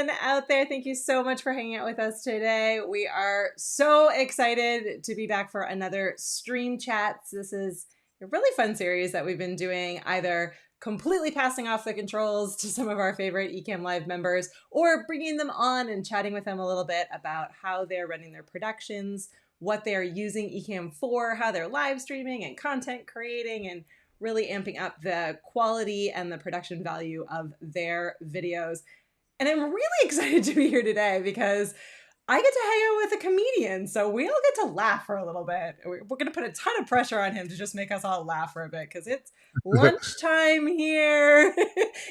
everyone out there. Thank you so much for hanging out with us today. We are so excited to be back for another Stream Chats. This is a really fun series that we've been doing, either completely passing off the controls to some of our favorite Ecamm Live members or bringing them on and chatting with them a little bit about how they're running their productions, what they're using Ecamm for, how they're live streaming and content creating, and really amping up the quality and the production value of their videos. And I'm really excited to be here today because I get to hang out with a comedian, so we all get to laugh for a little bit. We're going to put a ton of pressure on him to just make us all laugh for a bit because it's lunchtime here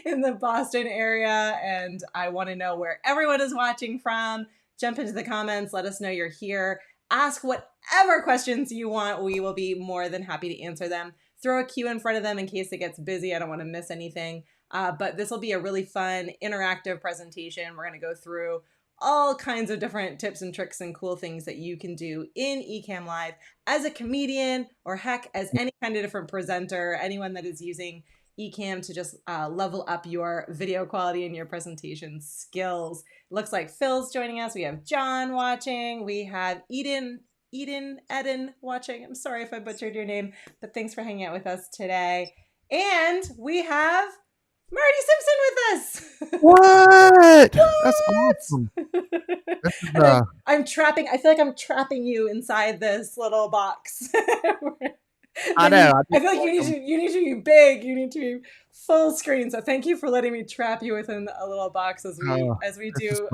in the Boston area, and I want to know where everyone is watching from. Jump into the comments, let us know you're here. Ask whatever questions you want. We will be more than happy to answer them. Throw a queue in front of them in case it gets busy. I don't want to miss anything. But this will be a really fun, interactive presentation. We're going to go through all kinds of different tips and tricks and cool things that you can do in Ecamm Live as a comedian, or heck, as any kind of different presenter, anyone that is using Ecamm to just level up your video quality and your presentation skills. It looks like Phil's joining us. We have John watching. We have Eden watching. I'm sorry if I butchered your name, but thanks for hanging out with us today. And we have Marty Simpson with us. What? That's awesome. I'm trapping. I feel like I'm trapping you inside this little box. I know. I feel like you need to be big. You need to be full screen. So thank you for letting me trap you within a little box as we do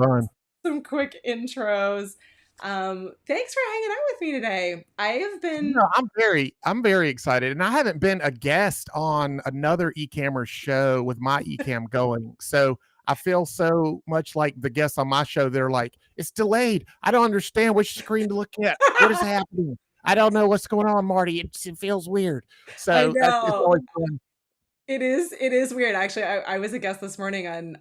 some quick intros. Thanks for hanging out with me today. I'm very excited, and I haven't been a guest on another Ecamm show with my Ecamm going. So I feel so much like the guests on my show. They're like, it's delayed. I don't understand which screen to look at. What is happening? I don't know what's going on, Marty. It feels weird. So I know. It's always fun. It is weird. Actually, I was a guest this morning on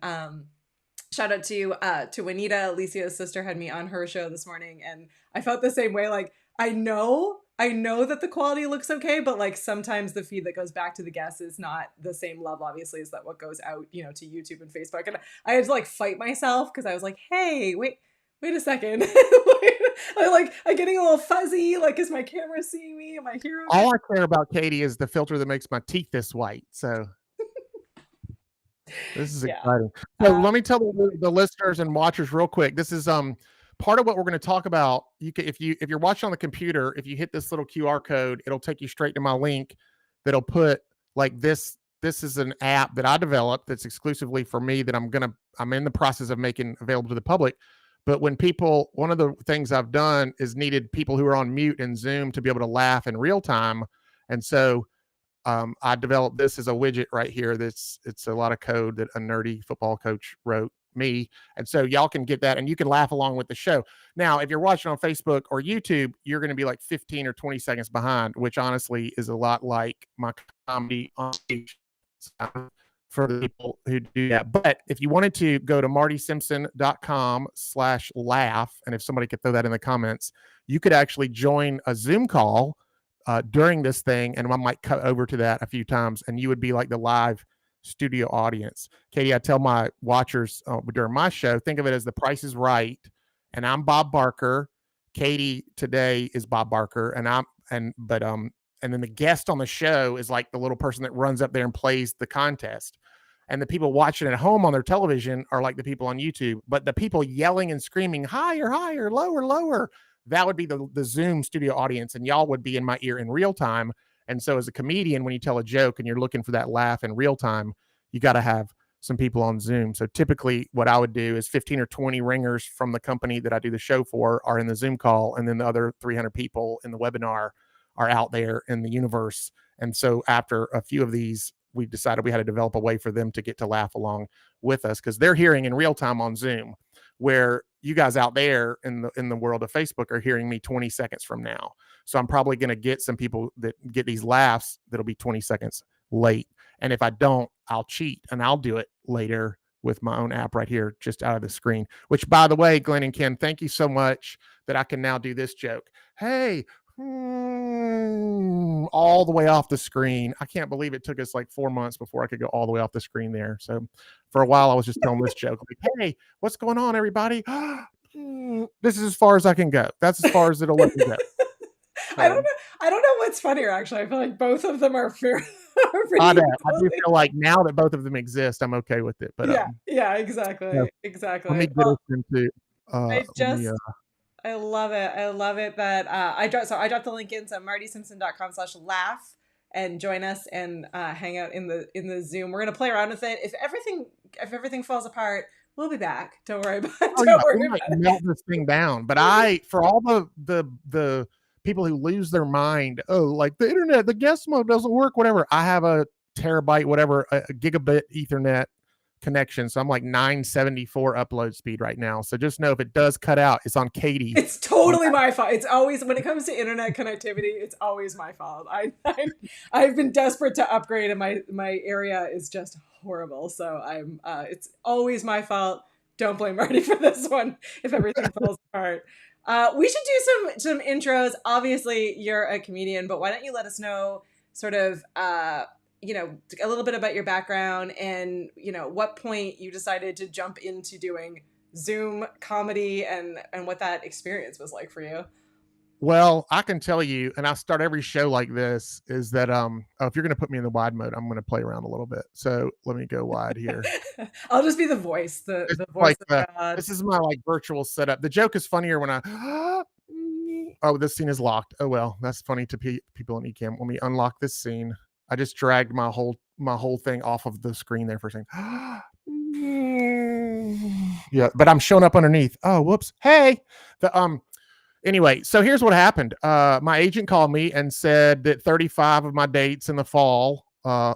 shout out to Juanita. Alicia's sister had me on her show this morning, and I felt the same way. Like, I know that the quality looks okay, but like sometimes the feed that goes back to the guests is not the same level, obviously, as that what goes out, to YouTube and Facebook. And I had to like fight myself because I was like, hey, wait a second. I'm getting a little fuzzy. Like, is my camera seeing me? Am I here? All I care about, Katie, is the filter that makes my teeth this white. So this is exciting. So let me tell the listeners and watchers real quick. This is part of what we're going to talk about. If you're watching on the computer, if you hit this little QR code, it'll take you straight to my link that'll put like this. This is an app that I developed that's exclusively for me that I'm in the process of making available to the public. But one of the things I've done is needed people who are on mute in Zoom to be able to laugh in real time. And so I developed this as a widget right here. It's a lot of code that a nerdy football coach wrote me. And so y'all can get that and you can laugh along with the show. Now, if you're watching on Facebook or YouTube, you're going to be like 15 or 20 seconds behind, which honestly is a lot like my comedy on stage for the people who do that. But if you wanted to go to martysimpson.com/laugh, and if somebody could throw that in the comments, you could actually join a Zoom call during this thing, and I might cut over to that a few times, and you would be like the live studio audience. Katie, I tell my watchers during my show, think of it as The Price is Right, and I'm Bob Barker. Katie today is Bob Barker, and then the guest on the show is like the little person that runs up there and plays the contest. And the people watching at home on their television are like the people on YouTube, but the people yelling and screaming higher, higher, lower, lower, that would be the Zoom studio audience, and y'all would be in my ear in real time. And so as a comedian, when you tell a joke and you're looking for that laugh in real time, you got to have some people on Zoom. So typically what I would do is 15 or 20 ringers from the company that I do the show for are in the Zoom call, and then the other 300 people in the webinar are out there in the universe. And so after a few of these, we decided we had to develop a way for them to get to laugh along with us, because they're hearing in real time on Zoom, where you guys out there in the world of Facebook are hearing me 20 seconds from now. So I'm probably going to get some people that get these laughs that'll be 20 seconds late. And if I don't, I'll cheat and I'll do it later with my own app right here, just out of the screen, which, by the way, Glenn and Ken, thank you so much that I can now do this joke. Hey, all the way off the screen. I can't believe it took us like 4 months before I could go all the way off the screen there. So for a while, I was just telling this joke, like, hey, what's going on, everybody? This is as far as I can go. That's as far as it'll let me go. I don't know. I don't know what's funnier, actually. I feel like both of them are fair. I do feel like now that both of them exist, I'm okay with it. But yeah, exactly, exactly. let me get us into. I Let me. just I love it. I love it that I dropped the link in, so martysimpson.com/laugh and join us and hang out in the Zoom. We're gonna play around with it. If everything falls apart, we'll be back. Don't worry about it. Don't worry we might about melt this thing down. But for all the people who lose their mind, oh, like the internet, the guest mode doesn't work, whatever. I have a terabyte, whatever, a gigabit Ethernet connection, so I'm like 974 upload speed right now. So just know if it does cut out, it's on Katie. It's totally my fault. It's always, when it comes to internet connectivity, it's always my fault. I've been desperate to upgrade, and my area is just horrible. So it's always my fault. Don't blame Marty for this one if everything falls apart. We should do some intros. Obviously, you're a comedian, but why don't you let us know sort of a little bit about your background and, what point you decided to jump into doing Zoom comedy and what that experience was like for you. Well, I can tell you, and I start every show like this, is that if you're going to put me in the wide mode, I'm going to play around a little bit. So let me go wide here. I'll just be the voice, the voice of God. This is my like virtual setup. The joke is funnier when I. Oh, this scene is locked. Oh well, that's funny to people in Ecamm. Let me unlock this scene. I just dragged my whole thing off of the screen there for a second. Yeah, but I'm showing up underneath. Oh, whoops. Hey, anyway, so here's what happened. My agent called me and said that 35 of my dates in the fall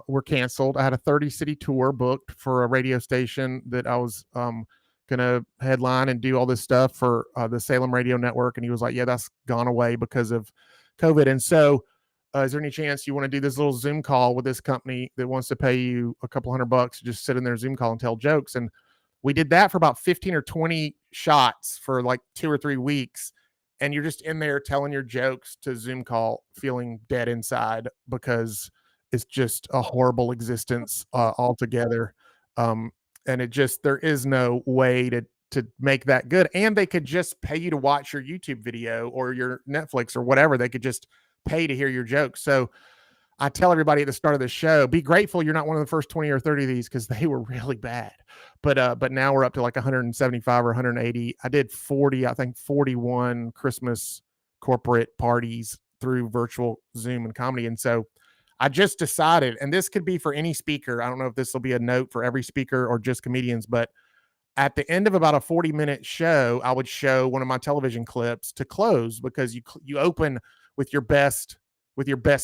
were canceled. I had a 30-city tour booked for a radio station that I was gonna headline and do all this stuff for the Salem Radio Network. And he was like, yeah, that's gone away because of COVID. And so is there any chance you want to do this little Zoom call with this company that wants to pay you a couple $100 to just sit in their Zoom call and tell jokes? And we did that for about 15 or 20 shots for like 2 or 3 weeks. And you're just in there telling your jokes to Zoom call, feeling dead inside because it's just a horrible existence altogether. And there is no way to make that good. And they could just pay you to watch your YouTube video or your Netflix or whatever. They could just pay to hear your jokes. So I tell everybody at the start of the show, be grateful you're not one of the first 20 or 30 of these because they were really bad. But now we're up to like 175 or 180. I did 41 Christmas corporate parties through virtual Zoom and comedy. And so I just decided, and this could be for any speaker. I don't know if this will be a note for every speaker or just comedians, but at the end of about a 40-minute show, I would show one of my television clips to close, because you open with your best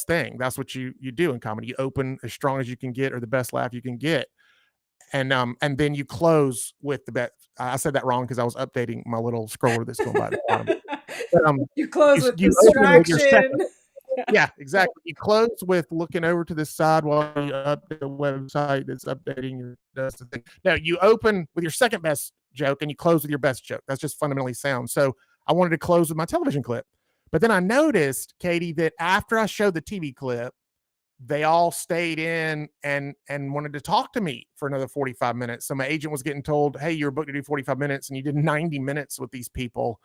thing. That's what you do in comedy. You open as strong as you can get, or the best laugh you can get. And then you close with the best. I said that wrong because I was updating my little scroller that's going by the bottom. But, you close with distraction. Yeah, exactly. You close with looking over to the side while you update the website that's updating your thing. No, you open with your second best joke and you close with your best joke. That's just fundamentally sound. So I wanted to close with my television clip. But then I noticed, Katie, that after I showed the TV clip, they all stayed in and wanted to talk to me for another 45 minutes. So my agent was getting told, hey, you were booked to do 45 minutes and you did 90 minutes with these people.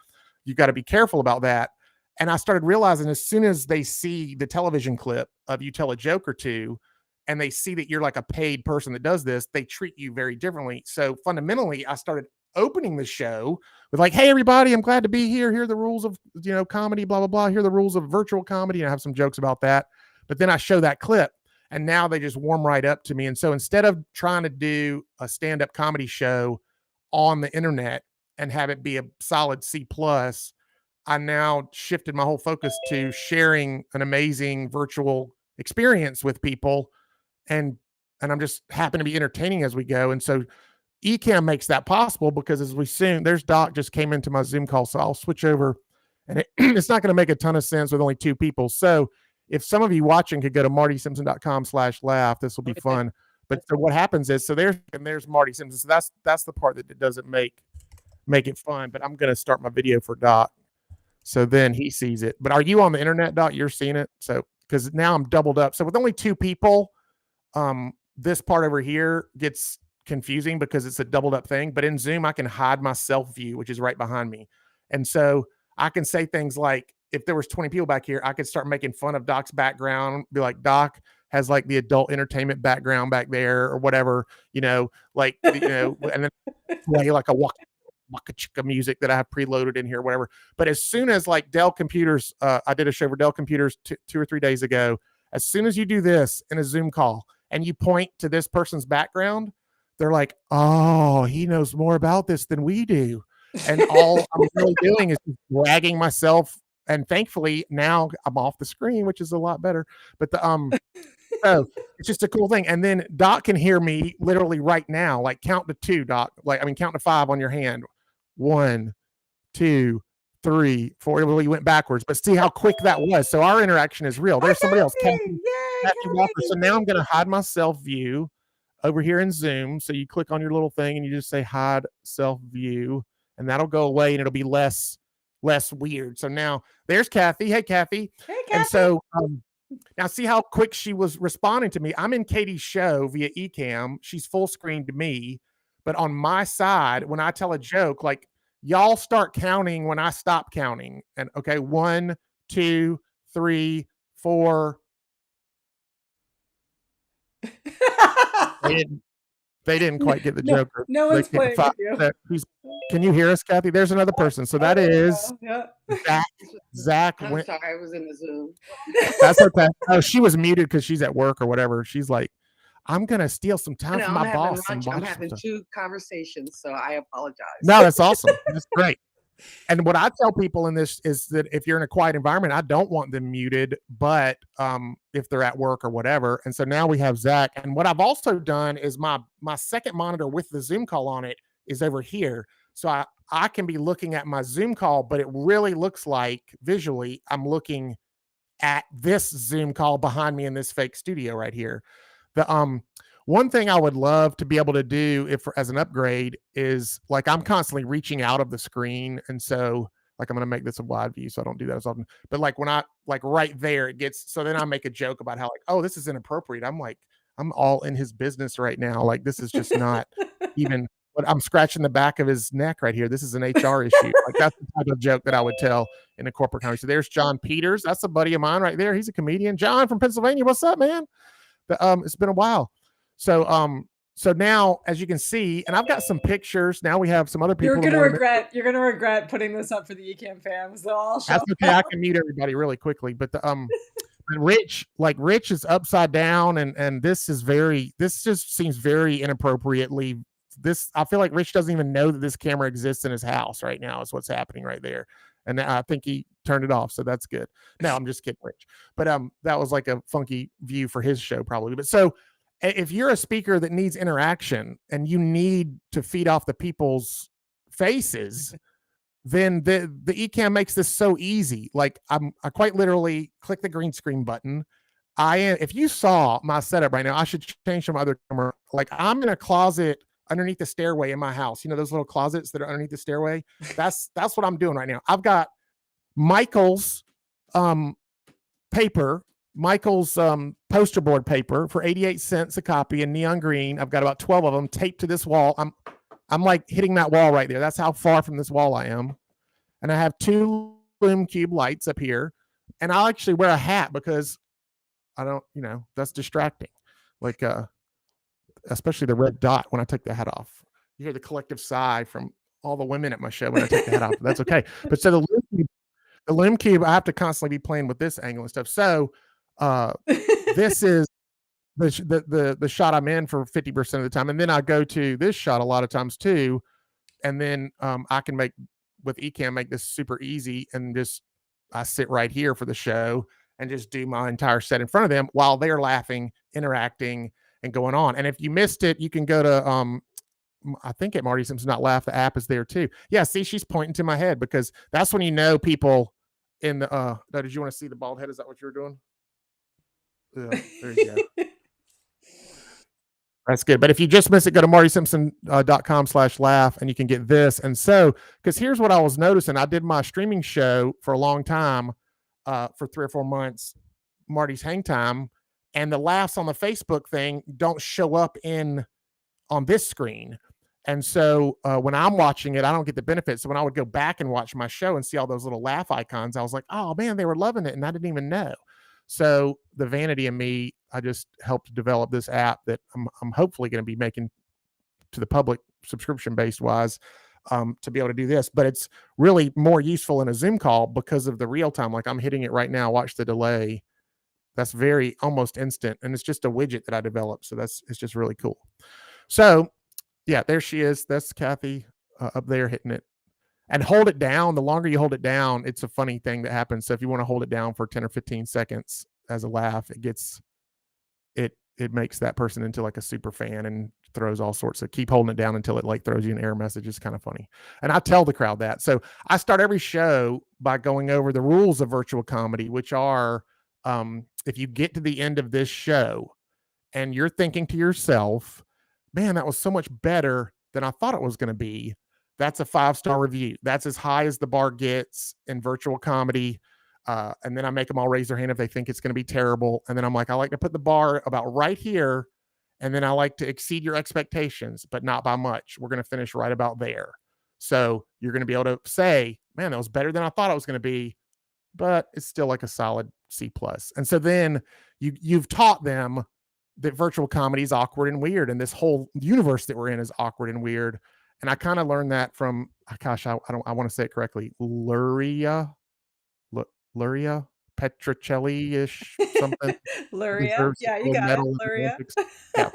You got to be careful about that. And I started realizing, as soon as they see the television clip of you tell a joke or two, and they see that you're like a paid person that does this, they treat you very differently. So fundamentally, I started opening the show with like, hey, everybody, I'm glad to be here. Here are the rules of, comedy, blah, blah, blah. Here are the rules of virtual comedy. And I have some jokes about that. But then I show that clip and now they just warm right up to me. And so instead of trying to do a stand-up comedy show on the internet and have it be a solid C+, I now shifted my whole focus to sharing an amazing virtual experience with people. And I'm just happen to be entertaining as we go. And so Ecamm makes that possible, because there's Doc just came into my Zoom call. So I'll switch over, and it's not going to make a ton of sense with only 2 people. So if some of you watching could go to martysimpson.com/laugh, this will be fun. But so what happens is, so there's Marty Simpson. So that's the part that doesn't make it fun. But I'm going to start my video for Doc. So then he sees it. But are you on the internet, Doc? You're seeing it? So because now I'm doubled up. So with only 2 people, this part over here gets confusing because it's a doubled up thing. But in Zoom, I can hide my self view, which is right behind me. And so I can say things like, if there was 20 people back here, I could start making fun of Doc's background, be like, Doc has like the adult entertainment background back there or whatever, like, and then play like a waka chicka music that I have preloaded in here, whatever. But as soon as like Dell Computers, I did a show for Dell Computers 2 or 3 days ago. As soon as you do this in a Zoom call and you point to this person's background, they're like, oh, he knows more about this than we do. And all I'm really doing is dragging myself. And thankfully now I'm off the screen, which is a lot better. But so it's just a cool thing. And then Doc can hear me literally right now, like count to 2, Doc. Count to 5 on your hand. 1, 2, 3, 4. Well, you went backwards, but see how quick that was. So our interaction is real. There's somebody else, Kathy Walker. So now I'm going to hide my self view over here in Zoom. So you click on your little thing and you just say hide self view, and that'll go away and it'll be less weird. So now there's Kathy. Hey, Kathy. Hey, Kathy. And so now see how quick she was responding to me. I'm in Katie's show via Ecamm. She's full screen to me. But on my side, when I tell a joke, like y'all start counting when I stop counting. And okay, 1, 2, 3, 4. They didn't quite get the joke. No one's playing with you. Can you hear us, Kathy? There's another person. So that is Zach. I'm sorry, I was in the Zoom. That's okay. Oh, she was muted because she's at work or whatever. She's like, I'm gonna steal some time from my boss. I'm having 2 conversations, so I apologize. No, that's awesome. That's great. And what I tell people in this is that if you're in a quiet environment, I don't want them muted, but if they're at work or whatever. And so now we have Zach. And what I've also done is my second monitor with the Zoom call on it is over here. So I can be looking at my Zoom call, but it really looks like visually I'm looking at this Zoom call behind me in this fake studio right here. The one thing I would love to be able to do as an upgrade is like I'm constantly reaching out of the screen. And so like I'm going to make this a wide view so I don't do that as often. But like when I like right there, it gets, so then I make a joke about how like, oh, this is inappropriate. I'm like, I'm all in his business right now. Like this is just not even, but I'm scratching the back of his neck right here. This is an HR issue. Like that's the type of joke that I would tell in a corporate company. So there's John Peters. That's a buddy of mine right there. He's a comedian. John from Pennsylvania. What's up, man? It's been a while. So now, as you can see, and I've got some pictures. Now we have some other people. You're gonna regret putting this up for the Ecamm fans. They'll all show That's okay. I can mute everybody really quickly. But Rich is upside down, and this just seems very inappropriately. I feel like Rich doesn't even know that this camera exists in his house right now. Is what's happening right there. And I think he turned it off, so that's good. No, I'm just kidding, Rich. But that was like a funky view for his show, probably. But so if you're a speaker that needs interaction and you need to feed off the people's faces, then the Ecamm makes this so easy. Like I quite literally click the green screen button. If you saw my setup right now, I should change some other camera. Like I'm in a closet underneath the stairway in my house. You know those little closets that are underneath the stairway? That's what I'm doing right now. I've got Michael's paper, Michael's poster board paper for 88 cents a copy in neon green. I've got about 12 of them taped to this wall. I'm like hitting that wall right there. That's how far from this wall I am. And I have 2 Lume Cube lights up here. And I'll actually wear a hat because I don't, that's distracting. Like especially the red dot when I take the hat off. You hear the collective sigh from all the women at my show when I take the hat off. That's okay. But so the Lume Cube, I have to constantly be playing with this angle and stuff. So this is the shot I'm in for 50% of the time. And then I go to this shot a lot of times too. And then I can with Ecamm make this super easy and I sit right here for the show and just do my entire set in front of them while they're laughing, interacting, and going on. And if you missed it, you can go to I think at Marty Simpson Not Laugh, the app is there too. Yeah, see, she's pointing to my head because that's when you know people in the did you want to see the bald head? Is that what you were doing? Yeah, there you go. That's good. But if you just miss it, go to martysimpson.com/laugh and you can get this. And so, because here's what I was noticing. I did my streaming show for a long time, for 3 or 4 months, Marty's Hang Time, and the laughs on the Facebook thing don't show up on this screen. And so when I'm watching it, I don't get the benefit. So when I would go back and watch my show and see all those little laugh icons, I was like, oh man, they were loving it. And I didn't even know. So the vanity in me, I just helped develop this app that I'm hopefully going to be making to the public subscription based wise, to be able to do this. But it's really more useful in a Zoom call because of the real time. Like I'm hitting it right now. Watch the delay. That's very almost instant. And it's just a widget that I developed. So it's just really cool. So yeah, there she is. That's Kathy up there hitting it. And hold it down. The longer you hold it down, it's a funny thing that happens. So if you want to hold it down for 10 or 15 seconds as a laugh, it makes that person into like a super fan and throws all sorts of, keep holding it down until it like throws you an error message. It's kind of funny. And I tell the crowd that. So I start every show by going over the rules of virtual comedy, which are, if you get to the end of this show and you're thinking to yourself, man, that was so much better than I thought it was going to be, that's a 5-star review. That's as high as the bar gets in virtual comedy. And then I make them all raise their hand if they think it's going to be terrible. And then I'm like, I like to put the bar about right here. And then I like to exceed your expectations, but not by much. We're going to finish right about there. So you're going to be able to say, man, that was better than I thought it was going to be, but it's still like a solid C+. And so then you've taught them that virtual comedy is awkward and weird. And this whole universe that we're in is awkward and weird. And I kind of learned that from, gosh, I want to say it correctly. Luria Petrocelli-ish something. Luria. Yeah, you got it. Luria. Yeah.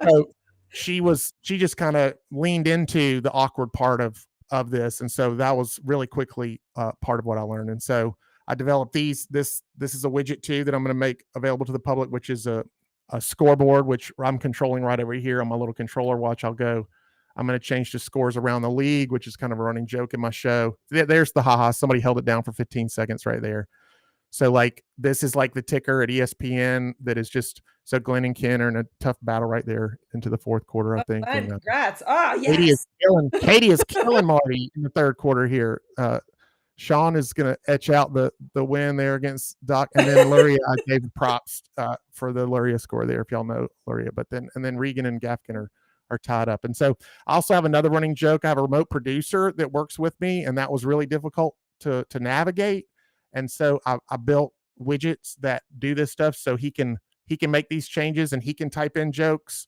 So she just kind of leaned into the awkward part of this. And so that was really quickly part of what I learned. And so I developed these. This is a widget too that I'm going to make available to the public, which is a scoreboard, which I'm controlling right over here on my little controller. Watch, I'm going to change the scores around the league, which is kind of a running joke in my show. There's the haha. Somebody held it down for 15 seconds right there. So like, this is like the ticker at ESPN that is just, so Glenn and Ken are in a tough battle right there into the fourth quarter, I think. And, congrats. Oh, yes. Katie is killing Marty in the third quarter here. Sean is going to etch out the win there against Doc. And then Luria, I gave props for the Luria score there, if y'all know Luria. But then Regan and Gafkin are tied up. And so I also have another running joke. I have a remote producer that works with me, and that was really difficult to navigate. And so I built widgets that do this stuff so he can make these changes, and he can type in jokes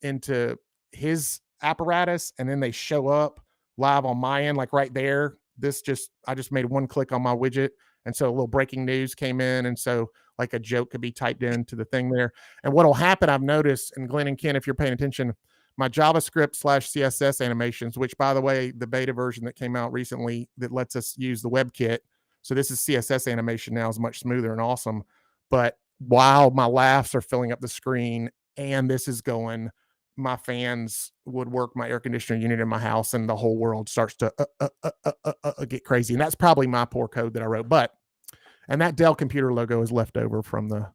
into his apparatus, and then they show up live on my end, like right there. I just made one click on my widget, and so a little breaking news came in, and so like a joke could be typed into the thing there. And what'll happen, I've noticed, and Glenn and Ken, if you're paying attention, my JavaScript/CSS animations, which by the way, the beta version that came out recently that lets us use the WebKit. So this is CSS animation now, is much smoother and awesome. But while my laughs are filling up the screen and this is going, my fans would work my air conditioner unit in my house, and the whole world starts to get crazy. And that's probably my poor code that I wrote. And that Dell computer logo is left over from the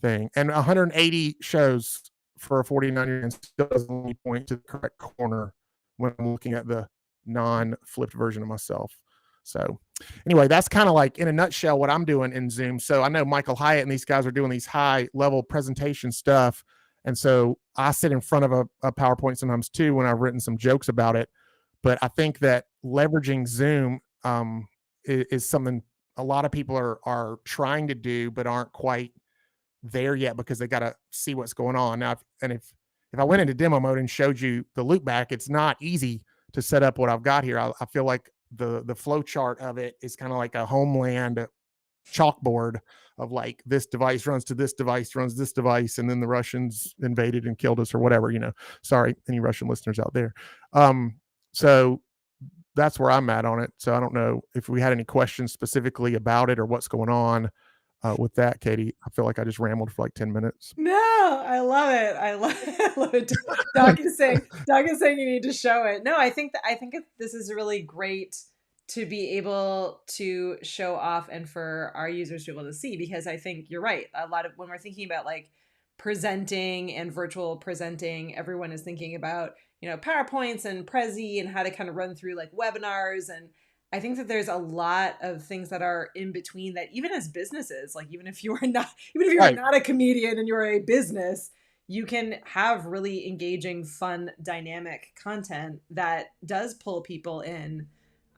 thing. And 180 shows for a 49er and still doesn't point to the correct corner when I'm looking at the non-flipped version of myself. So anyway, that's kind of like in a nutshell what I'm doing in Zoom. So I know Michael Hyatt and these guys are doing these high level presentation stuff. And so I sit in front of a PowerPoint sometimes too when I've written some jokes about it. But I think that leveraging Zoom is something a lot of people are trying to do, but aren't quite there yet because they got to see what's going on. Now, if I went into demo mode and showed you the loop back, it's not easy to set up what I've got here. I feel like the flow chart of it is kind of like a Homeland chalkboard of like, this device runs to this device, runs this device, and then the Russians invaded and killed us or whatever, sorry, any Russian listeners out there. So that's where I'm at on it. So I don't know if we had any questions specifically about it or what's going on with that, Katie. I feel like I just rambled for like 10 minutes. No, I love it. I love it. Doc is saying you need to show it. No, I think this is really great to be able to show off and for our users to be able to see, because I think you're right. A lot of when we're thinking about like presenting and virtual presenting, everyone is thinking about, PowerPoints and Prezi and how to kind of run through like webinars. And I think that there's a lot of things that are in between that even as businesses, like even if you are not a comedian and you're a business, you can have really engaging, fun, dynamic content that does pull people in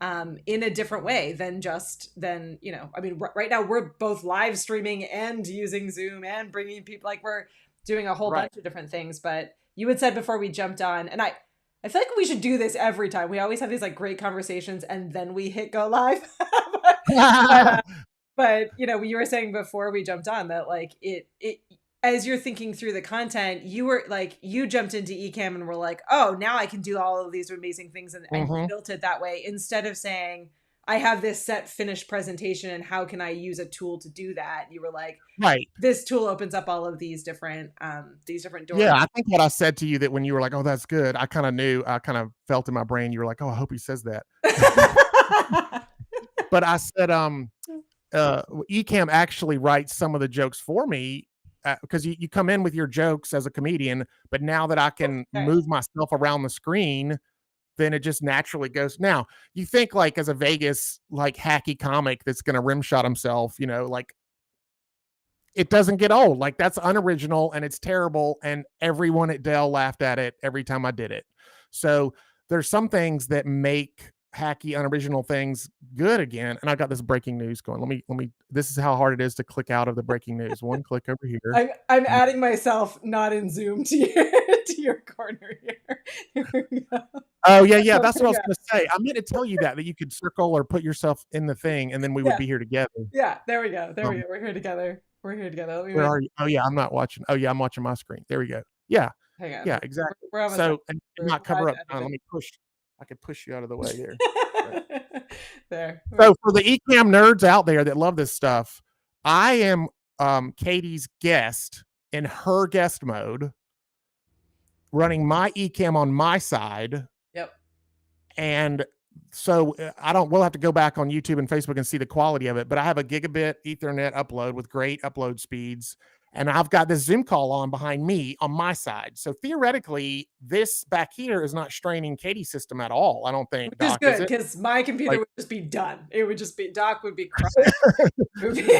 a different way than right now we're both live streaming and using Zoom and bringing people, like we're doing a whole bunch of different things. But you had said before we jumped on, and I feel like we should do this every time. We always have these like great conversations and then we hit go live. but you were saying before we jumped on that like it as you're thinking through the content, you jumped into Ecamm and were like, oh, now I can do all of these amazing things, and you built it that way instead of saying, I have this set finished presentation and how can I use a tool to do that? You were like, right, this tool opens up all of these different doors. Yeah, I think what I said to you, that when you were like, oh, that's good, I kind of knew, I kind of felt in my brain, you were like, oh, I hope he says that. But I said, Ecamm actually writes some of the jokes for me, because you come in with your jokes as a comedian, but now that I can move myself around the screen, then it just naturally goes. Now, you think like as a Vegas, like hacky comic that's going to rim shot himself, like it doesn't get old. Like that's unoriginal and it's terrible. And everyone at Dell laughed at it every time I did it. So there's some things that make hacky, unoriginal things good again. And I got this breaking news going. Let me, this is how hard it is to click out of the breaking news. One click over here. I'm adding myself not in Zoom to your corner here. Here we go. Oh yeah. That's what I was going to say. I meant to tell you that you could circle or put yourself in the thing and then we would be here together. Yeah, there we go. There we go. We're here together. Where are you? Oh yeah, I'm not watching. Oh yeah, I'm watching my screen. There we go. Yeah. Hang on. Yeah, exactly. So and not cover up. Let me push. I could push you out of the way there. There. So for the Ecamm nerds out there that love this stuff, I am Katie's guest in her guest mode, running my Ecamm on my side. Yep. And so we'll have to go back on YouTube and Facebook and see the quality of it, but I have a gigabit Ethernet upload with great upload speeds. And I've got this Zoom call on behind me on my side. So theoretically, this back here is not straining Katie's system at all, I don't think. Which is good, because my computer would just be done. It would just be, Doc would be crying.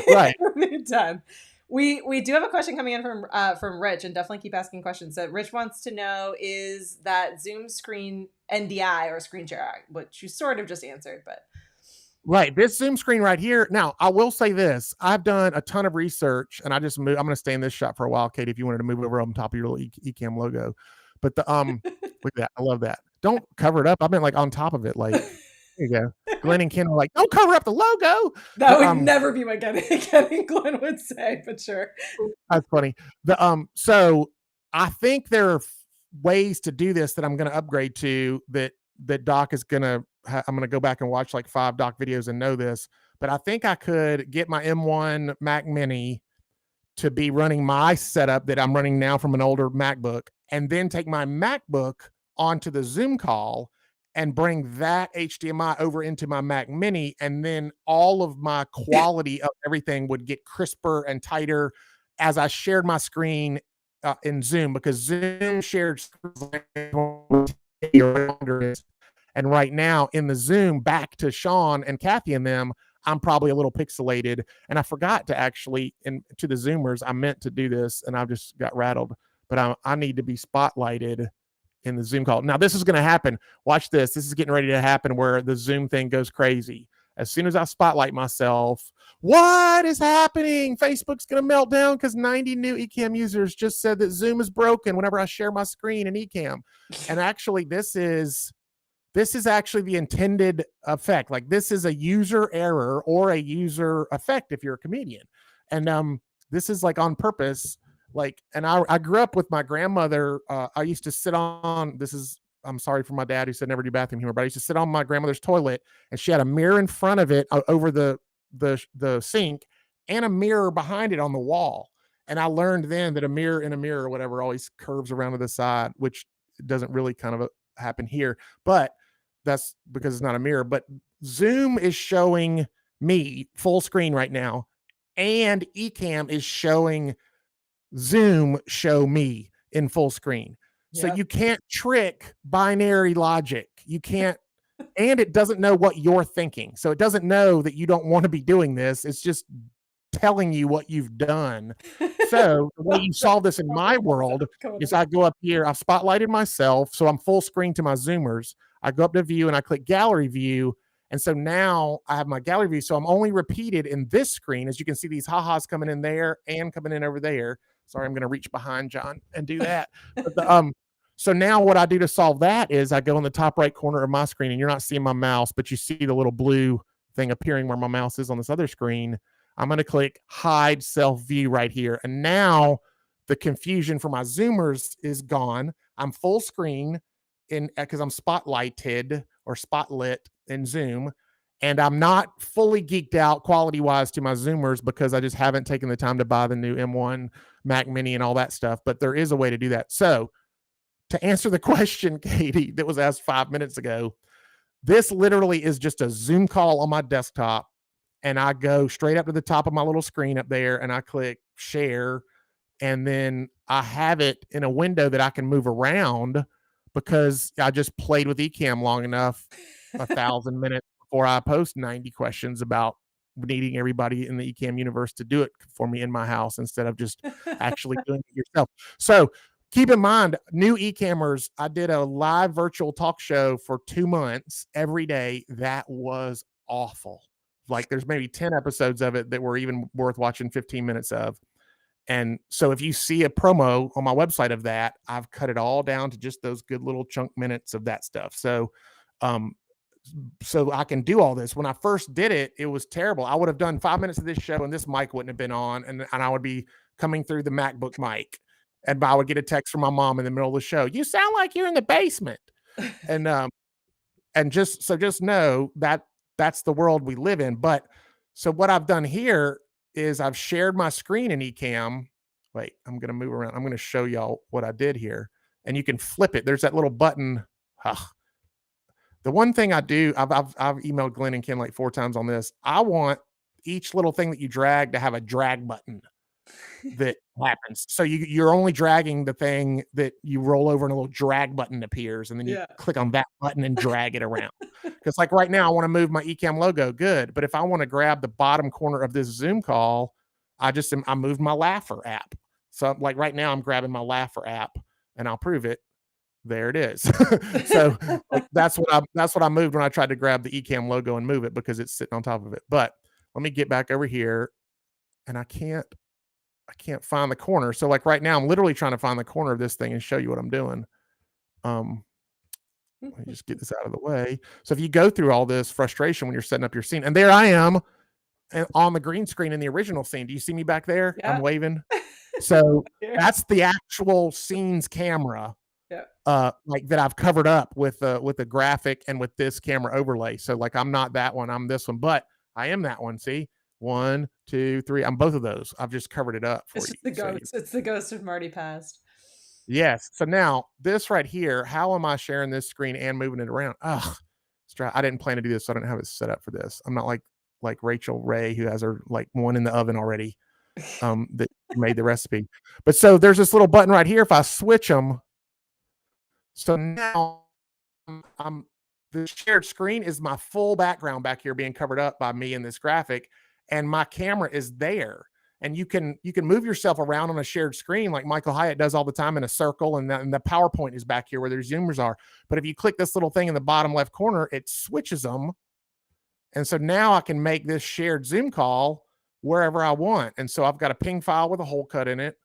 Right. It would be done. We do have a question coming in from Rich, and definitely keep asking questions. So Rich wants to know, is that Zoom screen NDI or screen share, which you sort of just answered, but. Right. This Zoom screen right here. Now, I will say this. I've done a ton of research, and I'm going to stay in this shot for a while, Katie, if you wanted to move over on top of your little Ecamm logo. But look at that. I love that. Don't cover it up. I've been like on top of it. Like, there you go. Glenn and Ken are like, don't cover up the logo. That would never be what Ken and Glenn would say, but sure. That's funny. So I think there are ways to do this that I'm going to upgrade to that Doc is going to, I'm going to go back and watch like 5 Doc videos and know this, but I think I could get my M1 Mac Mini to be running my setup that I'm running now from an older MacBook, and then take my MacBook onto the Zoom call and bring that HDMI over into my Mac Mini. And then all of my quality of everything would get crisper and tighter as I shared my screen in Zoom, because Zoom shared and right now in the Zoom, back to Sean and Kathy and them, I'm probably a little pixelated. And I forgot to actually, to the Zoomers, I meant to do this and I just got rattled, but I need to be spotlighted in the Zoom call. Now this is going to happen. Watch this. This is getting ready to happen where the Zoom thing goes crazy. As soon as I spotlight myself, what is happening? Facebook's going to melt down because 90 new Ecamm users just said that Zoom is broken whenever I share my screen in Ecamm. And actually this is actually the intended effect. Like this is a user error or a user effect if you're a comedian. And this is like on purpose. Like, and I grew up with my grandmother. I used to sit on, I'm sorry for my dad who said never do bathroom humor, but I used to sit on my grandmother's toilet, and she had a mirror in front of it over the sink, and a mirror behind it on the wall. And I learned then that a mirror in a mirror or whatever always curves around to the side, which doesn't really kind of happen here, but that's because it's not a mirror. But Zoom is showing me full screen right now, and Ecamm is showing Zoom show me in full screen. So Yep. you can't trick binary logic. You can't, and it doesn't know what you're thinking. So it doesn't know that you don't want to be doing this. It's just telling you what you've done. So the way you solve this in my world is I go up here, I've spotlighted myself, so I'm full screen to my Zoomers. I go up to view and I click gallery view. And so now I have my gallery view. So I'm only repeated in this screen. As you can see, these ha-has coming in there and coming in over there. Sorry, I'm going to reach behind John and do that. But so now what I do to solve that is I go in the top right corner of my screen, and you're not seeing my mouse, but you see the little blue thing appearing where my mouse is on this other screen. I'm going to click hide self view right here. And now the confusion for my Zoomers is gone. I'm full screen in because I'm spotlighted or spotlit in Zoom. And I'm not fully geeked out quality wise to my Zoomers because I just haven't taken the time to buy the new M1 Mac Mini and all that stuff. But there is a way to do that. So to answer the question, Katie, that was asked 5 minutes ago, this literally is just a Zoom call on my desktop. And I go straight up to the top of my little screen up there and I click share. And then I have it in a window that I can move around because I just played with Ecamm long enough, 1,000 minutes before I post 90 questions about needing everybody in the Ecamm universe to do it for me in my house instead of just actually doing it yourself. So keep in mind, new Ecammers, I did a live virtual talk show for 2 months every day. That was awful. Like there's maybe 10 episodes of it that were even worth watching 15 minutes of. And so if you see a promo on my website of that, I've cut it all down to just those good little chunk minutes of that stuff. So, so I can do all this. When I first did it, it was terrible. I would have done 5 minutes of this show and this mic wouldn't have been on. And I would be coming through the MacBook mic and I would get a text from my mom in the middle of the show. You sound like you're in the basement. And just know that that's the world we live in. But so what I've done here is I've shared my screen in Ecamm. Wait, I'm going to move around. I'm going to show y'all what I did here. And you can flip it. There's that little button. The one thing I do, I've emailed Glenn and Ken like 4 times on this. I want each little thing that you drag to have a drag button that happens. So you're only dragging the thing that you roll over and a little drag button appears. And then you click on that button and drag it around. Because like right now, I want to move my Ecamm logo. Good. But if I want to grab the bottom corner of this Zoom call, I moved my Laugher app. So like right now I'm grabbing my Laugher app and I'll prove it. There it is. So like, that's what I moved when I tried to grab the Ecamm logo and move it because it's sitting on top of it. But let me get back over here and I can't find the corner. So like right now I'm literally trying to find the corner of this thing and show you what I'm doing. Let me just get this out of the way. So if you go through all this frustration when you're setting up your scene, and there I am on the green screen in the original scene. Do you see me back there? Yeah. I'm waving. So that's the actual scene's camera. Like that I've covered up with a graphic and with this camera overlay. So like I'm not that one, I'm this one, but I am that one. See? 1, 2, 3. I'm both of those. I've just covered it up for you. The ghost. It's the ghost of Marty past. Yes. So now this right here, how am I sharing this screen and moving it around? I didn't plan to do this, so I didn't have it set up for this. I'm not like Rachel Ray, who has her like one in the oven already, that made the recipe. But so there's this little button right here. If I switch them, so now the shared screen is my full background back here being covered up by me in this graphic, and my camera is there. And you can move yourself around on a shared screen like Michael Hyatt does all the time in a circle, and the PowerPoint is back here where their Zoomers are. But if you click this little thing in the bottom left corner, it switches them. And so now I can make this shared Zoom call wherever I want. And so I've got a ping file with a hole cut in it,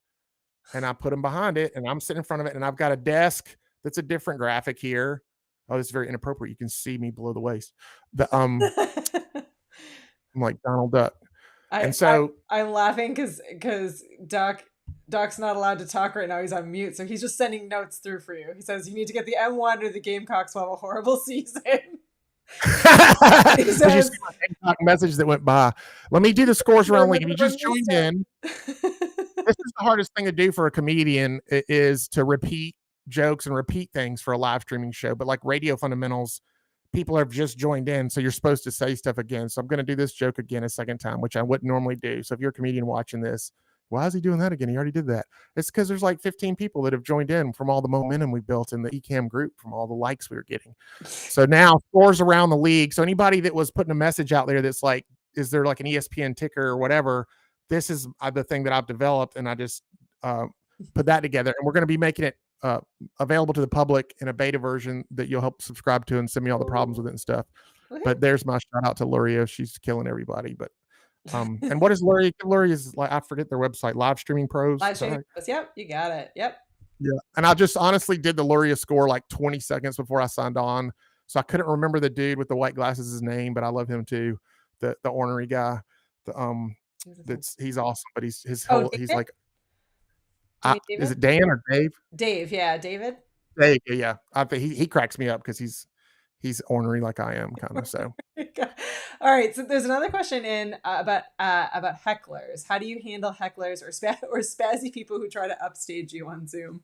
and I put them behind it, and I'm sitting in front of it, and I've got a desk that's a different graphic here. Oh, this is very inappropriate. You can see me below the waist. I'm like Donald Duck. I'm laughing because Doc's not allowed to talk right now. He's on mute, so he's just sending notes through for you. He says you need to get the M1 or the Gamecocks will have a horrible season. He says, did you see my TikTok message that went by? Let me do the scores around league. If you just joined in, this is the hardest thing to do for a comedian is to repeat jokes and repeat things for a live streaming show. But like radio fundamentals, people have just joined in, so you're supposed to say stuff again. So I'm going to do this joke again a second time, which I wouldn't normally do. So if you're a comedian watching this, Why is he doing that again? He already did that. It's because there's like 15 people that have joined in from all the momentum we built in the Ecamm group from all the likes we were getting. So now scores around the league. So anybody that was putting a message out there that's like, is there like an ESPN ticker or whatever? This is the thing that I've developed, and I just put that together. And we're going to be making it available to the public in a beta version that you'll help subscribe to and send me all the problems with it and stuff. But there's my shout out to Luria. She's killing everybody. But and what is Luria? Luria is like, I forget their website, Live Streaming Pros. Live Streaming Pros. Yep, you got it. Yep. Yeah. And I just honestly did the Luria score like 20 seconds before I signed on. So I couldn't remember the dude with the white glasses' his name, but I love him too. The ornery guy. He's awesome, but he's like, is it Dan or Dave? Dave, yeah, David. Dave, yeah. I think he cracks me up because he's ornery like I am, kind of. So all right, so there's another question in about hecklers. How do you handle hecklers or spazzy people who try to upstage you on Zoom?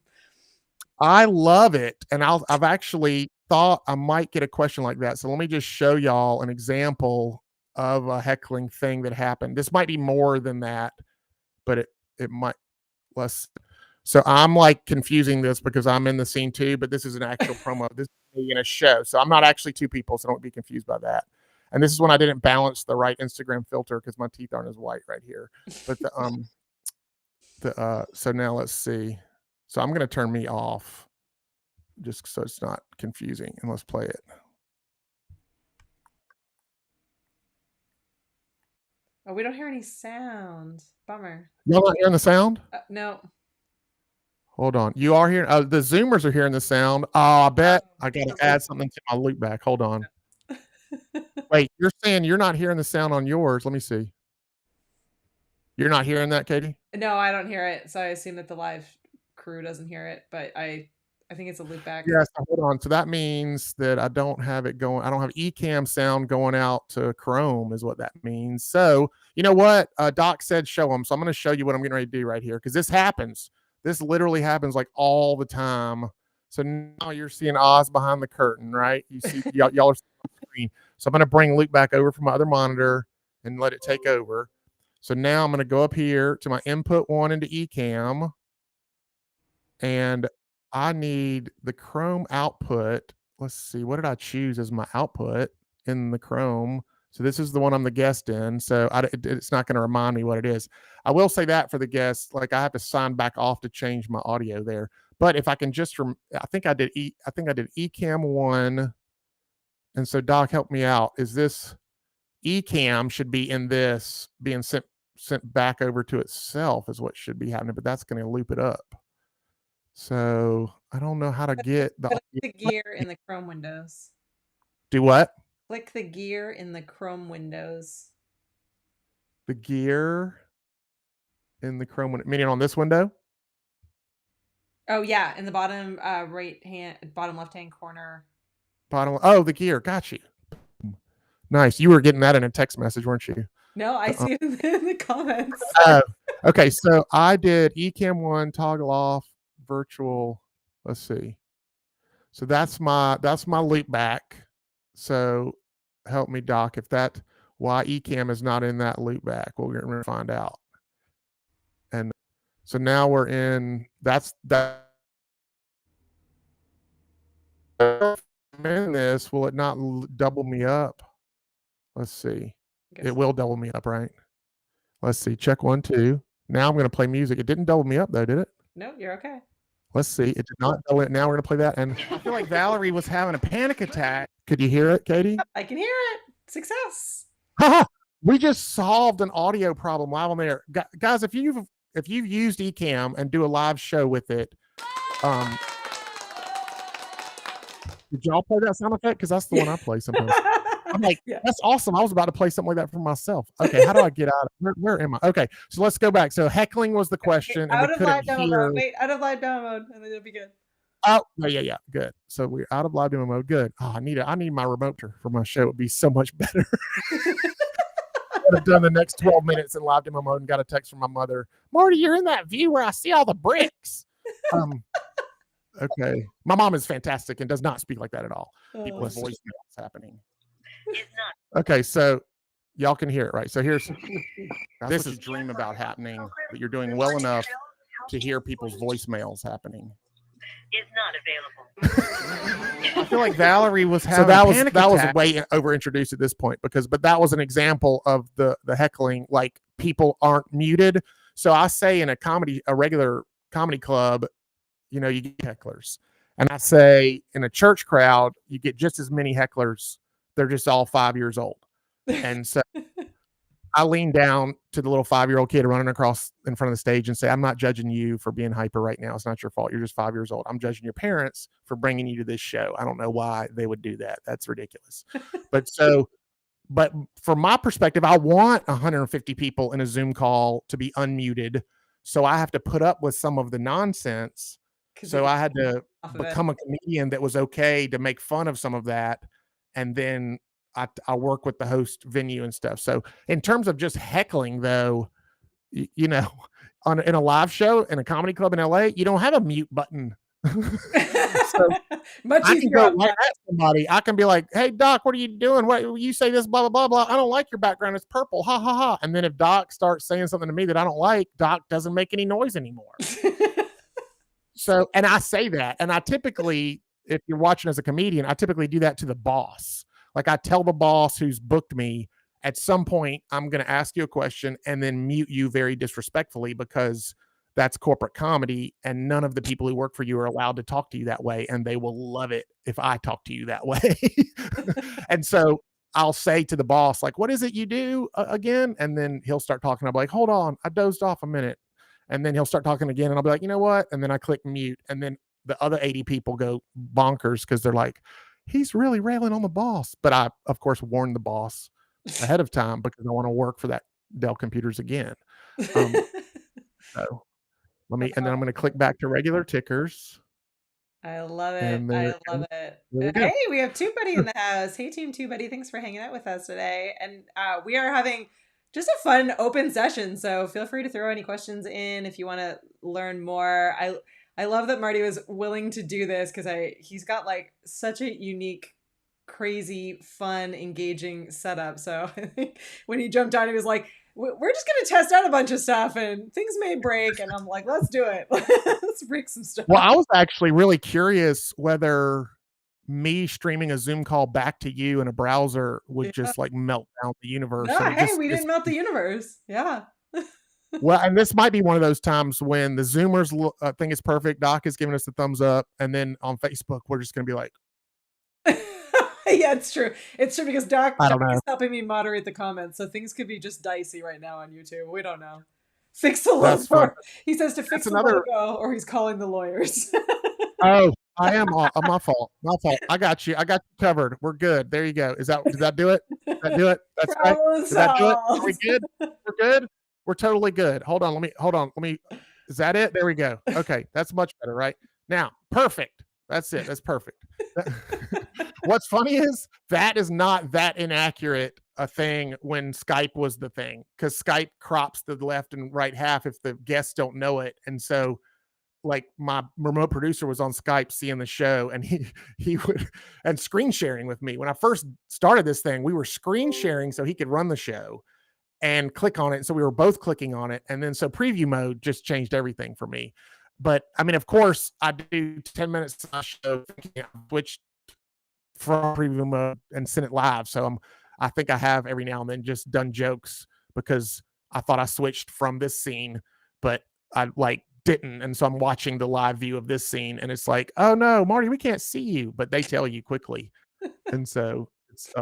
I love it, and I've actually thought I might get a question like that. So let me just show y'all an example of a heckling thing that happened. This might be more than that, but it might less. So I'm like confusing this because I'm in the scene too, but this is an actual promo. This is me in a show. So I'm not actually two people, so don't be confused by that. And this is when I didn't balance the right Instagram filter because my teeth aren't as white right here. But so now let's see. So I'm going to turn me off just so it's not confusing, and let's play it. Oh, we don't hear any sound. Bummer. Y'all not hearing the sound? No. Hold on. You are hearing, the Zoomers are hearing the sound. Oh, I bet I got to add something to my loop back. Hold on. Wait, you're saying you're not hearing the sound on yours. Let me see. You're not hearing that, Katie? No, I don't hear it. So I assume that the live crew doesn't hear it, but I think it's a loop back. Yes, hold on. So that means that I don't have it going. I don't have Ecamm sound going out to Chrome is what that means. So you know what? Doc said show them. So I'm going to show you what I'm getting ready to do right here because this happens. This literally happens like all the time. So now you're seeing Oz behind the curtain, right? You see, y'all are seeing on the screen. So I'm going to bring Luke back over from my other monitor and let it take over. So now I'm going to go up here to my input one into Ecamm, and I need the Chrome output. Let's see, what did I choose as my output in the Chrome? So this is the one I'm the guest in. So it's not going to remind me what it is. I will say that for the guest, like I have to sign back off to change my audio there. But if I can just, I think I did Ecamm 1. And so Doc, help me out. Is this Ecamm should be in this being sent back over to itself is what should be happening, but that's going to loop it up. So I don't know how to get the gear in the Chrome windows. Do what? Click the gear in the Chrome windows. The gear in the Chrome window, meaning on this window? Oh yeah, in the bottom bottom left hand corner. Oh, the gear. Got you. Nice. You were getting that in a text message, weren't you? No, I see it in the comments. Okay, so I did Ecamm 1 toggle off virtual. Let's see. So that's my loop back. So help me, Doc, if that why Ecamm is not in that loop back. We're going to find out. And so now we're in that. In this, will it not double me up? Let's see. It will double me up, right? Let's see. Check 1, 2. Now I'm going to play music. It didn't double me up though, did it? No, you're okay. Let's see. It did not double it. Now we're going to play that. And I feel like Valerie was having a panic attack. Could you hear it, Katie? I can hear it. Success. We just solved an audio problem live on there. Guys, if you've used Ecamm and do a live show with it, did y'all play that sound effect? Because that's the one I play sometimes. I'm like, that's awesome. I was about to play something like that for myself. Okay, how do I get out of where am I? Okay, so let's go back. So heckling was the question. Out of live demo mode. Wait, out of live demo mode, and then it'll be good. Oh, yeah, good. So we're out of live demo mode. Good. Oh, I need my remote for my show. It would be so much better. I would have done the next 12 minutes in live demo mode and got a text from my mother. Marty, you're in that view where I see all the bricks. Okay. My mom is fantastic and does not speak like that at all. People have voicemails happening. Okay, so Y'all can hear it, right? So here's this is dream about happening, but you're doing well enough to hear people's voicemails happening. Is not available. I feel like Valerie was having that was way over introduced at this point but that was an example of the heckling, like people aren't muted. So I say in a regular comedy club, you know, you get hecklers. And I say in a church crowd, you get just as many hecklers. They're just all 5 years old. And so I lean down to the little 5-year-old kid running across in front of the stage and say, I'm not judging you for being hyper right now. It's not your fault. You're just 5 years old. I'm judging your parents for bringing you to this show. I don't know why they would do that. That's ridiculous. But from my perspective, I want 150 people in a Zoom call to be unmuted. So I have to put up with some of the nonsense. So I had to become a comedian that was okay to make fun of some of that. And then I work with the host venue and stuff. So in terms of just heckling, though, you know, in a live show in a comedy club in LA, you don't have a mute button. So I can go right at somebody. I can be like, hey, Doc, what are you doing? What you say this, blah, blah, blah, blah. I don't like your background. It's purple. Ha, ha, ha. And then if Doc starts saying something to me that I don't like, Doc doesn't make any noise anymore. So, and I say that. And I typically, if you're watching as a comedian, I typically do that to the boss. Like I tell the boss who's booked me, at some point, I'm going to ask you a question and then mute you very disrespectfully because that's corporate comedy and none of the people who work for you are allowed to talk to you that way. And they will love it if I talk to you that way. And so I'll say to the boss, like, what is it you do again? And then he'll start talking. I'll be like, hold on, I dozed off a minute. And then he'll start talking again. And I'll be like, you know what? And then I click mute. And then the other 80 people go bonkers because they're like, he's really railing on the boss. But I, of course, warned the boss ahead of time because I want to work for that Dell Computers again. So let me, and then I'm going to click back to regular tickers. I love it. I love it. Hey, we have TubeBuddy in the house. Hey, Team TubeBuddy. Thanks for hanging out with us today. And we are having just a fun open session. So feel free to throw any questions in if you want to learn more. I love that Marty was willing to do this because he's got like such a unique, crazy, fun, engaging setup. So I think when he jumped on, he was like, we're just going to test out a bunch of stuff and things may break. And I'm like, let's do it. Let's break some stuff. Well, I was actually really curious whether me streaming a Zoom call back to you in a browser would just like melt down the universe. No, hey, we didn't melt the universe. Yeah. Well, and this might be one of those times when the Zoomers think it's perfect. Doc is giving us the thumbs up. And then on Facebook, we're just going to be like, yeah, it's true. It's true because Doc is helping me moderate the comments. So things could be just dicey right now on YouTube. We don't know. Fix the logo. He says to fix the logo or he's calling the lawyers. Oh, I am my fault. My fault. I got you covered. We're good. There you go. Did that do it? Did that do it? That's right. Did that do it? Are we good? We're good. We're totally good. Hold on. Let me. Is that it? There we go. Okay. That's much better, right? Now, perfect. That's it. That's perfect. What's funny is that is not that inaccurate a thing when Skype was the thing, because Skype crops the left and right half if the guests don't know it. And so like my remote producer was on Skype seeing the show and he would, and screen sharing with me. When I first started this thing, we were screen sharing so he could run the show and click on it. So we were both clicking on it. And then so preview mode just changed everything for me. But I mean, of course, I do 10 minutes of my show thinking I switched from preview mode and sent it live. So I think I have every now and then just done jokes because I thought I switched from this scene, but I like didn't. And so I'm watching the live view of this scene and it's like, oh no, Marty, we can't see you, but they tell you quickly. And so it's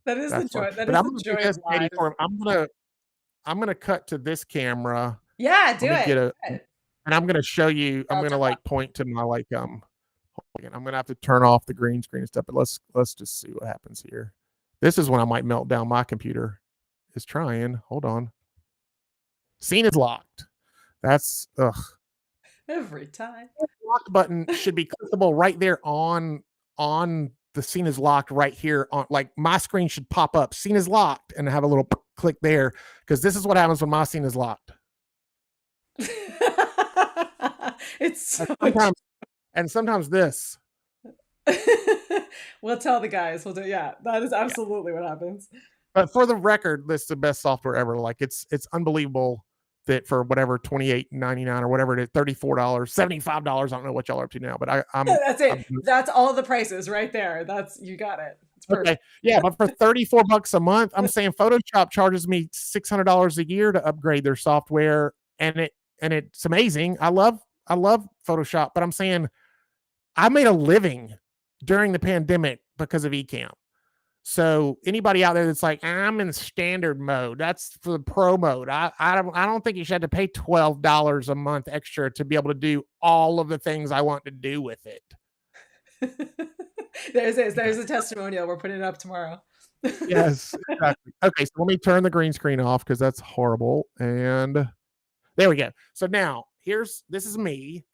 that is the joy. That but is I'm the joy of live. I'm gonna cut to this camera. Yeah, do it. And I'm gonna show you. I'm gonna like point to my like I'm gonna have to turn off the green screen and stuff. But let's just see what happens here. This is when I might melt down. My computer is trying. Hold on. Scene is locked. That's every time. The lock button should be clickable right there on the scene is locked right here on like my screen should pop up. Scene is locked and have a little click there because this is what happens when my scene is locked. It's so sometimes this. We'll tell the guys. We'll do. Yeah, that is absolutely what happens. But for the record, this is the best software ever. Like it's unbelievable that for whatever $28.99 or whatever it is, $34, $75. I don't know what y'all are up to now, but That's it. That's all the prices right there. You got it. It's perfect. Okay. Yeah, but for $34 a month, I'm saying Photoshop charges me $600 a year to upgrade their software, and it's amazing. I love Photoshop, but I'm saying I made a living during the pandemic because of Ecamm. So anybody out there that's like, I'm in standard mode, that's for the pro mode. I don't think you should have to pay $12 a month extra to be able to do all of the things I want to do with it. There's a testimonial. We're putting it up tomorrow. Yes, exactly. Okay, so let me turn the green screen off because that's horrible. And there we go. So now this is me.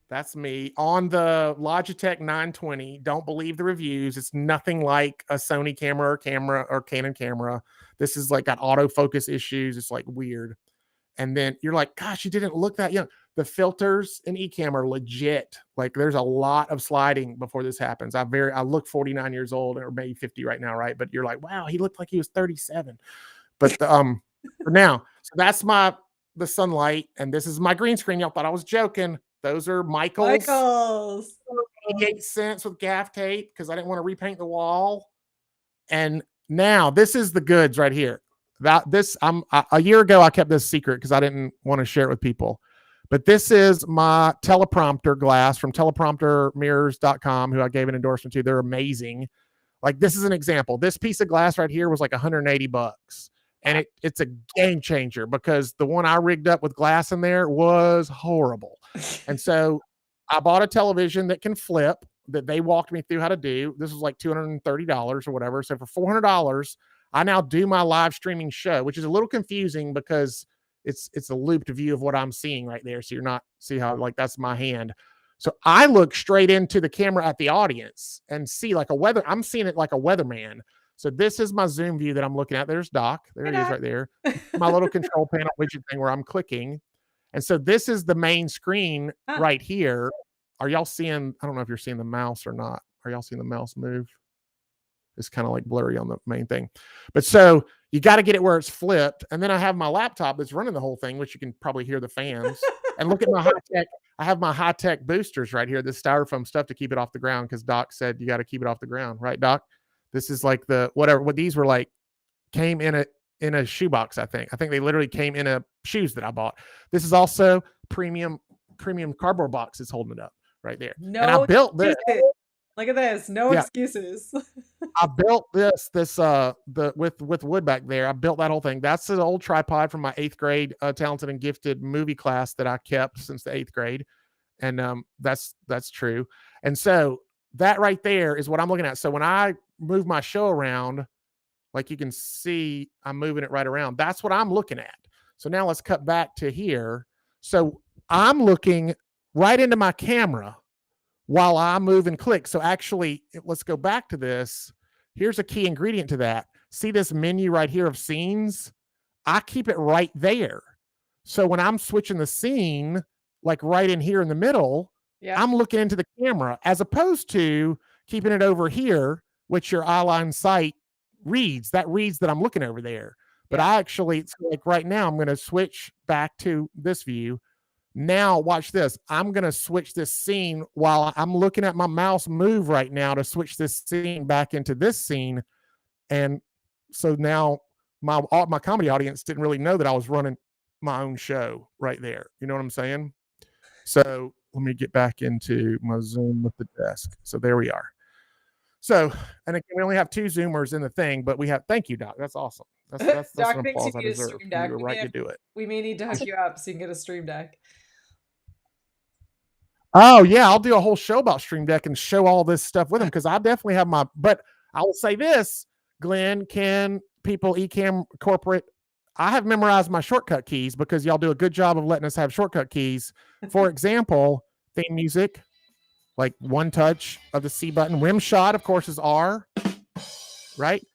That's me on the Logitech 920. Don't believe the reviews. It's nothing like a Sony camera or Canon camera. This is like got autofocus issues. It's like weird. And then you're like, gosh, you didn't look that young. The filters in Ecamm are legit. Like there's a lot of sliding before this happens. I look 49 years old or maybe 50 right now, right? But you're like, wow, he looked like he was 37. But for now, so that's the sunlight, and this is my green screen. Y'all thought I was joking. Those are Michael's 88 cents with gaff tape because I didn't want to repaint the wall. And now this is the goods right here. A year ago I kept this secret because I didn't want to share it with people. But this is my teleprompter glass from telepromptermirrors.com, who I gave an endorsement to. They're amazing. Like this is an example. This piece of glass right here was like $180. And it's a game changer because the one I rigged up with glass in there was horrible. And so I bought a television that can flip that they walked me through how to do. This was like $230 or whatever. So for $400, I now do my live streaming show, which is a little confusing because it's a looped view of what I'm seeing right there. So you're not see how like that's my hand. So I look straight into the camera at the audience and see like I'm seeing it like a weatherman. So this is my Zoom view that I'm looking at. There's Doc. There he is right there. My little control panel widget thing where I'm clicking. And so this is the main screen right here. Are y'all seeing, I don't know if you're seeing the mouse or not. Are y'all seeing the mouse move? It's kind of like blurry on the main thing. But so you got to get it where it's flipped. And then I have my laptop that's running the whole thing, which you can probably hear the fans. And look at my high-tech. I have my high-tech boosters right here, this styrofoam stuff to keep it off the ground because Doc said you got to keep it off the ground. Right, Doc? This is like what these were like, came in a shoebox, I think. I think they literally came in a shoes that I bought. This is also premium cardboard box that's holding it up right there. No, and I built this. Look at this. No excuses. I built this with wood back there. I built that whole thing. That's an old tripod from my 8th grade talented and gifted movie class that I kept since the 8th grade. And that's true. And so that right there is what I'm looking at. So when I move my show around, like you can see, I'm moving it right around. That's what I'm looking at. So now let's cut back to here. So I'm looking right into my camera while I move and click. So actually, let's go back to this. Here's a key ingredient to that. See this menu right here of scenes? I keep it right there. So when I'm switching the scene, like right in here in the middle, I'm looking into the camera as opposed to keeping it over here, which your eyeline sight reads. That reads that I'm looking over there. But it's like right now, I'm going to switch back to this view. Now, watch this. I'm going to switch this scene while I'm looking at my mouse move right now to switch this scene back into this scene. And so now my comedy audience didn't really know that I was running my own show right there. You know what I'm saying? So let me get back into my Zoom with the desk. So there we are. So, and again, we only have 2 Zoomers in the thing, but we have, thank you, Doc. That's awesome. That's Doc an thinks applause you I need a deserve. stream deck. You're right to do it. We may need to hook you up so you can get a stream deck. Oh yeah, I'll do a whole show about Stream Deck and show all this stuff with them because I definitely have but I will say this, Glenn, can people Ecamm corporate, I have memorized my shortcut keys because y'all do a good job of letting us have shortcut keys. For example, theme music, like one touch of the C button. Rim shot, of course, is R, right?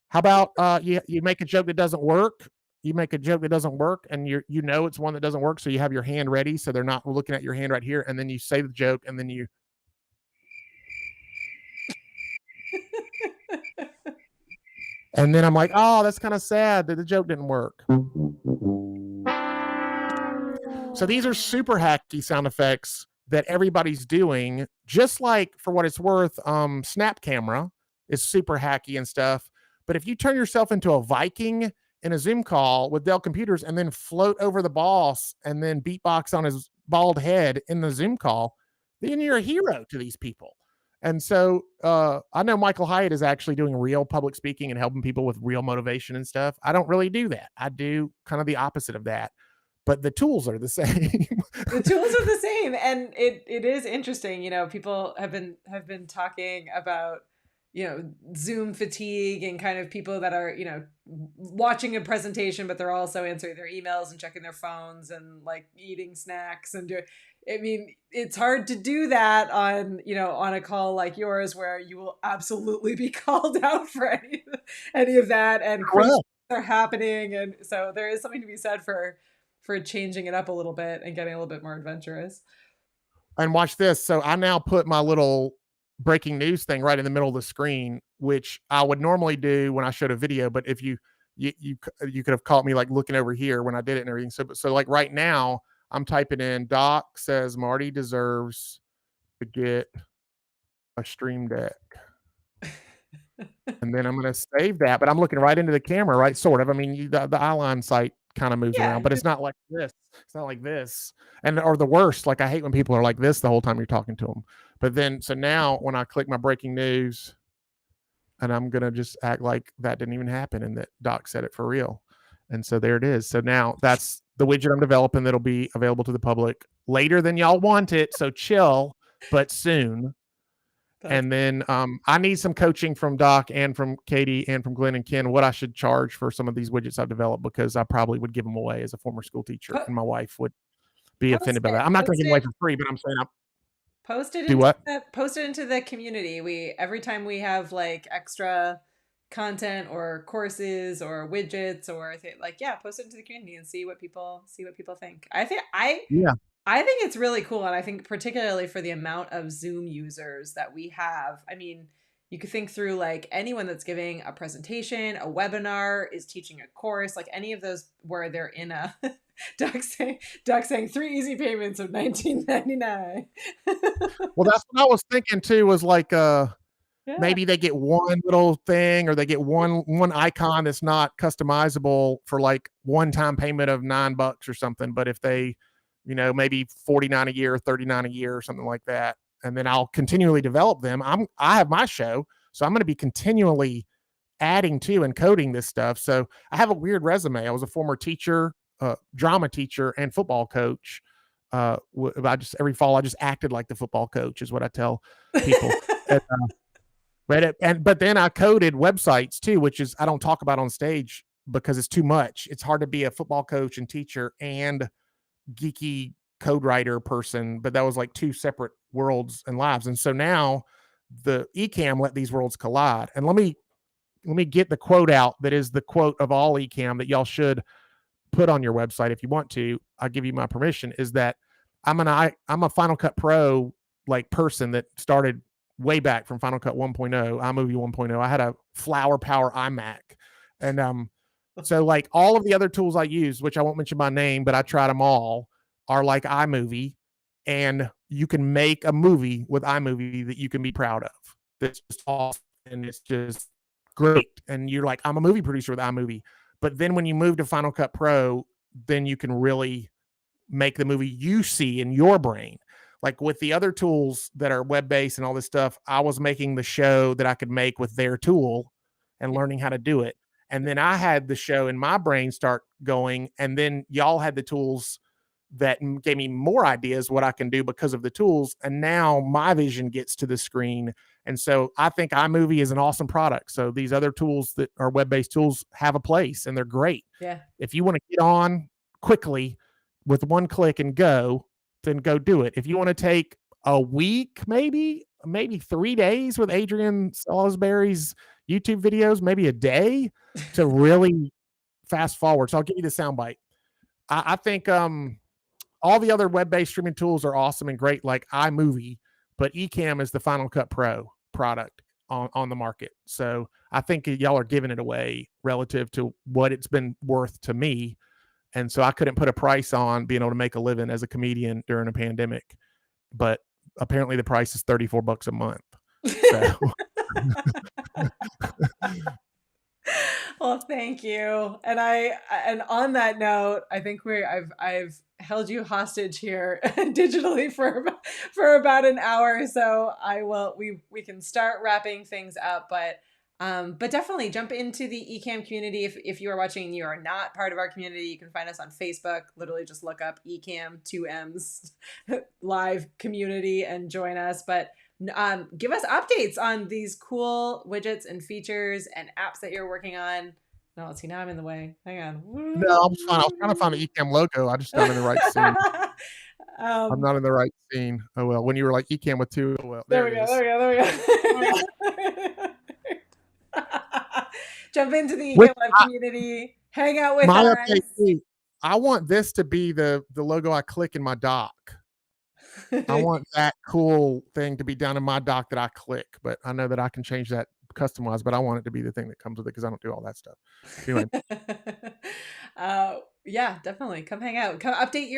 How about you make a joke that doesn't work? You make a joke that doesn't work and you know it's one that doesn't work, so you have your hand ready so they're not looking at your hand right here, and then you say the joke and then you And then I'm like, oh, that's kind of sad that the joke didn't work. So these are super hacky sound effects that everybody's doing, just like, for what it's worth, Snap Camera is super hacky and stuff. But if you turn yourself into a Viking in a Zoom call with Dell computers and then float over the boss and then beatbox on his bald head in the Zoom call, then you're a hero to these people. And so I know Michael Hyatt is actually doing real public speaking and helping people with real motivation and stuff. I don't really do that. I do kind of the opposite of that. But the tools are the same. The tools are the same, and it is interesting. You know, people have been talking about, you know, Zoom fatigue and kind of people that are, you know, watching a presentation, but they're also answering their emails and checking their phones and like eating snacks and doing. I mean, it's hard to do that on, you know, on a call like yours where you will absolutely be called out for any of that, and criticisms are happening, and so there is something to be said for changing it up a little bit and getting a little bit more adventurous. And watch this. So I now put my little breaking news thing right in the middle of the screen, which I would normally do when I showed a video. But if you could have caught me like looking over here when I did it and everything. So like right now I'm typing in, Doc says Marty deserves to get a Stream Deck. And then I'm going to save that, but I'm looking right into the camera, right? Sort of. I mean, the eyeline sight kind of moves around, but it's not like this. It's not like this. And, or the worst, like I hate when people are like this the whole time you're talking to them. But then, so now when I click my breaking news, and I'm going to just act like that didn't even happen and that Doc said it for real. And so there it is. So now that's the widget I'm developing that'll be available to the public later than y'all want it. So chill, but soon. And then I need some coaching from Doc and from Katie and from Glenn and Ken what I should charge for some of these widgets I've developed, because I probably would give them away as a former school teacher, and my wife would be offended by that. I'm not going to give them away for free, but I'm saying I'll post it into the community. Every time we have like extra content or courses or widgets or post it into the community and see what people think. I think it's really cool, and I think particularly for the amount of Zoom users that we have. I mean, you could think through like anyone that's giving a presentation, a webinar, is teaching a course, like any of those where they're in a Doc saying 3 easy payments of $19.99. Well, that's what I was thinking too, was like maybe they get one little thing, or they get one icon that's not customizable for like one-time payment of $9 or something. But if they, you know, maybe $49 a year, $39 a year or something like that. And then I'll continually develop them. I have my show, so I'm going to be continually adding to and coding this stuff. So I have a weird resume. I was a former teacher, drama teacher, and football coach. Every fall, I just acted like the football coach is what I tell people. But then I coded websites too, which is, I don't talk about on stage because it's too much. It's hard to be a football coach and teacher and geeky code writer person, but that was like 2 separate worlds and lives. And so now the Ecamm let these worlds collide. And let me get the quote out that is the quote of all Ecamm that y'all should put on your website if you want to. I'll give you my permission. Is that I'm a Final Cut Pro like person that started way back from Final Cut 1.0, iMovie 1.0. I had a Flower Power iMac, and so like all of the other tools I use, which I won't mention by name, but I tried them all, are like iMovie, and you can make a movie with iMovie that you can be proud of. That's just awesome, and it's just great. And you're like, I'm a movie producer with iMovie. But then when you move to Final Cut Pro, then you can really make the movie you see in your brain. Like with the other tools that are web-based and all this stuff, I was making the show that I could make with their tool and learning how to do it. And then I had the show in my brain start going, and then y'all had the tools that gave me more ideas what I can do because of the tools. And now my vision gets to the screen. And so I think iMovie is an awesome product. So these other tools that are web-based tools have a place, and they're great. Yeah. If you want to get on quickly with one click and go, then go do it. If you want to take a week, maybe 3 days with Adrian Salisbury's YouTube videos, maybe a day to really fast forward. So I'll give you the soundbite. I think all the other web-based streaming tools are awesome and great, like iMovie, but Ecamm is the Final Cut Pro product. on the market. So I think y'all are giving it away relative to what it's been worth to me. And so I couldn't put a price on being able to make a living as a comedian during a pandemic, but apparently the price is $34 a month. So Well, thank you. And on that note, I think I've held you hostage here digitally for about an hour. So we can start wrapping things up, but definitely jump into the Ecamm community. If you are watching and you are not part of our community, you can find us on Facebook. Literally just look up Ecamm 2M's live community and join us. But give us updates on these cool widgets and features and apps that you're working on. No, see, now I'm in the way. Hang on. no, I'm fine. I was trying to find the Ecamm logo. I just not in the right scene. I'm not in the right scene. Oh well. When you were like Ecamm with two, oh well. There we go. Jump into the Ecamm Live community. Hang out with us. Update, I want this to be the logo I click in my doc. I want that cool thing to be down in my doc that I click, but I know that I can change that customize, but I want it to be the thing that comes with it because I don't do all that stuff. Anyway. Yeah, definitely. Come hang out. Come update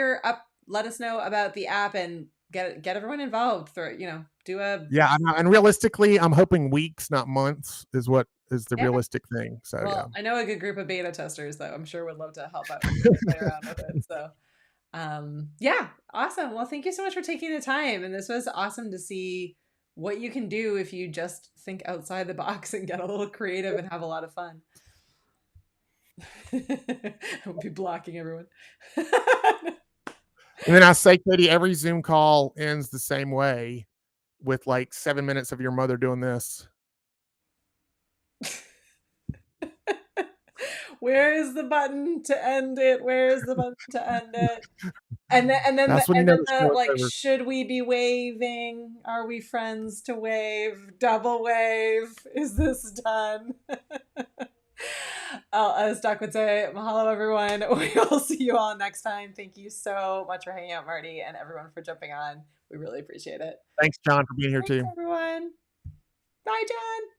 let us know about the app and get everyone involved for, do a. Yeah. And realistically, I'm hoping weeks, not months is what is the realistic thing. So, well, I know a good group of beta testers that I'm sure would love to help out and play around with it. So, yeah, awesome. Well, thank you so much for taking the time. And this was awesome to see what you can do if you just think outside the box and get a little creative and have a lot of fun. I'll be blocking everyone. And then I say, Katie, every Zoom call ends the same way with like 7 minutes of your mother doing this. Where is the button to end it? Where is the button to end it? And then like, should we be waving? Are we friends to wave? Double wave? Is this done? As Doc would say, mahalo everyone. We will see you all next time. Thank you so much for hanging out, Marty, and everyone for jumping on. We really appreciate it. Thanks, John, for being here too. Everyone. Bye, John.